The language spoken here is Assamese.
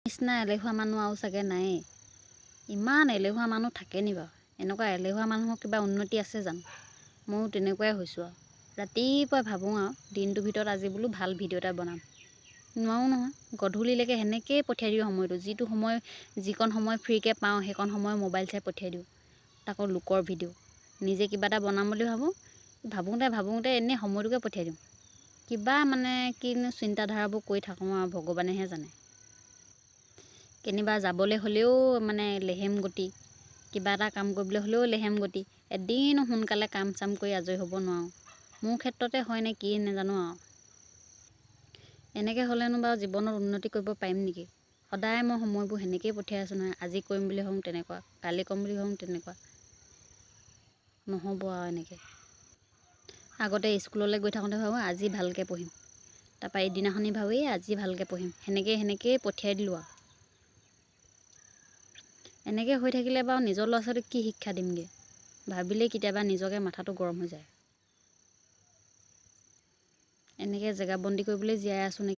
নিচিনা এলেহুৱা মানুহ আৰু চাগে নায়েই। ইমান এলেহুৱা মানুহ থাকে নি বাৰু? এনেকুৱা এলেহুৱা মানুহৰ কিবা উন্নতি আছে জানো? ময়ো তেনেকুৱাই হৈছোঁ আৰু। ৰাতিপুৱাই ভাবোঁ আৰু দিনটোৰ ভিতৰত আজি বোলো ভাল ভিডিঅ' এটা বনাম। নোৱাৰোঁ নহয়, গধূলিলৈকে সেনেকৈয়ে পঠিয়াই দিওঁ সময়টো। যিকণ সময় ফ্ৰীকৈ পাওঁ সেইকণ সময় মোবাইল চাই পঠিয়াই দিওঁ। তাকো লোকৰ ভিডিঅ'। নিজে কিবা এটা বনাম বুলি ভাবোঁতে এনেই সময়টোকে পঠিয়াই দিওঁ। কিবা মানে কিনো চিন্তাধাৰাবোৰ কৰি থাকোঁ আৰু ভগৱানেহে জানে। কেনিবা যাবলৈ হ'লেও মানে লেহেম গতি, কিবা এটা কাম কৰিবলৈ হ'লেও লেহেম গতি। এদিনো সোনকালে কাম চাম কৰি আজৰি হ'ব নোৱাৰোঁ। মোৰ ক্ষেত্ৰতে হয় নে কি নাজানো আৰু। এনেকৈ হ'লেনো বাৰু জীৱনত উন্নতি কৰিব পাৰিম নেকি? সদায় মই সময়বোৰ সেনেকৈয়ে পঠিয়াই আছোঁ নহয়। আজি কৰিম বুলি ভাবোঁ তেনেকুৱা, কালি কৰিম বুলি ভাবোঁ তেনেকুৱা। নহ'ব আৰু এনেকৈ। আগতে স্কুললৈ গৈ থাকোঁতে ভাবোঁ আজি ভালকৈ পঢ়িম। তাৰপৰা এদিনাখনি ভাবোঁ আজি ভালকৈ পঢ়িম। সেনেকৈয়ে পঠিয়াই দিলোঁ আৰু। এনেকৈ হৈ থাকিলে বাৰু নিজৰ ল'ৰা ছোৱালীক কি শিক্ষা দিমগৈ? ভাবিলেই কেতিয়াবা নিজকে মাথাটো গৰম হৈ যায়। এনেকৈ জেগাবন্দী কৰিবলৈ জীয়াই আছোঁ নেকি?